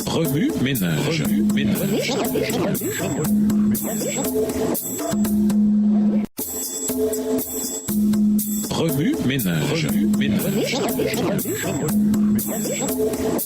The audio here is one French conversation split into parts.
Remue ménage. Remue ménage.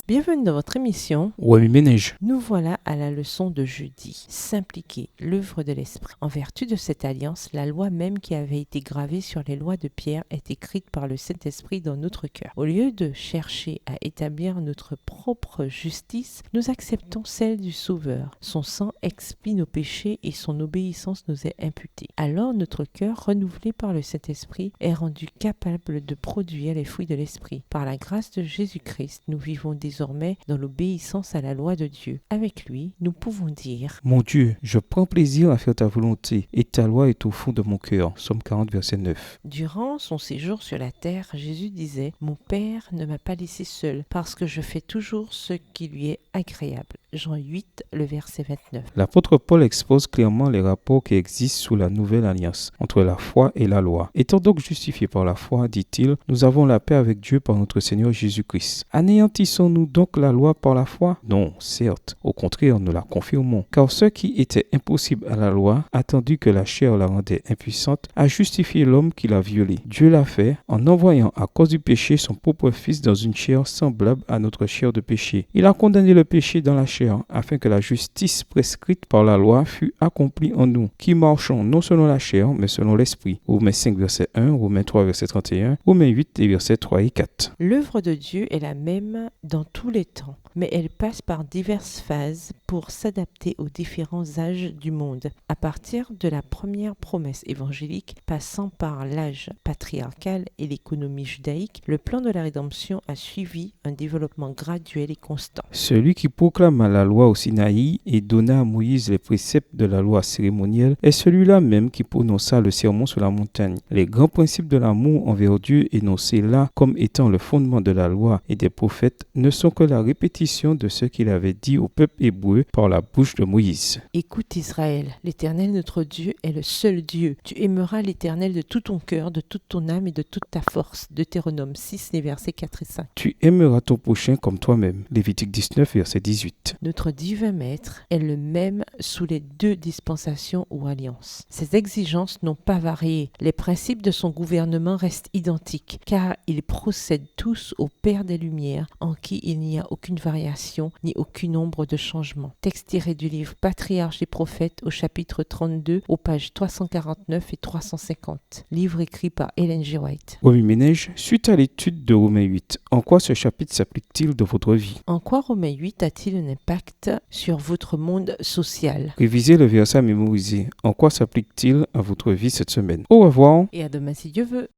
Bienvenue dans votre émission. Remue ménage. Nous voilà à la leçon de jeudi. S'impliquer, l'œuvre de l'esprit. En vertu de cette alliance, la loi même qui avait été gravée sur les lois de Pierre est écrite par le Saint-Esprit dans notre cœur. Au lieu de chercher à établir notre propre justice, nous acceptons celle du Sauveur. Son sang expie nos péchés et son obéissance nous est imputée. Alors notre cœur, renouvelé par le Saint-Esprit, est rendu capable de produire les fruits de l'Esprit. Par la grâce de Jésus-Christ, nous vivons désormais dans l'obéissance à la loi de Dieu. Avec lui, nous pouvons dire: Mon Dieu, je prends plaisir à faire ta volonté, et ta loi est au fond de mon cœur. Somme 40, verset 9. Durant son séjour sur la terre, Jésus disait: Mon Père ne m'a pas laissé seul, parce que je fais toujours ce qui lui est agréable. Jean 8, le verset 29. L'apôtre Paul expose clairement les rapports qui existent sous la nouvelle alliance, entre la foi et la loi. Étant donc justifiés par la foi, dit-il, nous avons la paix avec Dieu par notre Seigneur Jésus-Christ. Anéantissons-nous donc la loi par la foi? Non, certes. Au contraire, nous la confirmons. Car ce qui était impossible à la loi, attendu que la chair la rendait impuissante, a justifié l'homme qui l'a violée. Dieu l'a fait en envoyant à cause du péché son propre Fils dans une chair semblable à notre chair de péché. Il a condamné le péché dans la chair, afin que la justice prescrite par la loi fût accomplie en nous, qui marchons non selon la chair, mais selon l'esprit. Romains 5, verset 1, Romains 3, verset 31, Romains 8, et versets 3 et 4. L'œuvre de Dieu est la même dans tous les temps, mais elle passe par diverses phases pour s'adapter aux différents âges du monde. À partir de la première promesse évangélique, passant par l'âge patriarcal et l'économie judaïque, le plan de la rédemption a suivi un développement graduel et constant. Celui qui proclama la loi au Sinaï et donna à Moïse les préceptes de la loi cérémonielle est celui-là même qui prononça le sermon sur la montagne. Les grands principes de l'amour envers Dieu énoncés là comme étant le fondement de la loi et des prophètes ne sont que la répétition de ce qu'il avait dit au peuple hébreu par la bouche de Moïse. Écoute Israël, l'Éternel notre Dieu est le seul Dieu. Tu aimeras l'Éternel de tout ton cœur, de toute ton âme et de toute ta force. Deutéronome 6, les versets 4 et 5. Tu aimeras ton prochain comme toi-même. Lévitique 19, verset 18. Notre divin maître est le même sous les deux dispensations ou alliances. Ses exigences n'ont pas varié. Les principes de son gouvernement restent identiques, car ils procèdent tous au Père des Lumières, en qui il n'y a aucune variation ni aucune ombre de changement. Texte tiré du livre Patriarches et Prophètes au chapitre 32, aux pages 349 et 350. Livre écrit par Ellen G. White. Remue ménage, suite à l'étude de Romains 8, en quoi ce chapitre s'applique-t-il dans votre vie? En quoi Romains 8 a-t-il un impact sur votre monde social? Révisez le verset à mémoriser. En quoi s'applique-t-il à votre vie cette semaine? Au revoir. Et à demain si Dieu veut.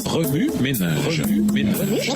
Remue ménage. Remue ménage.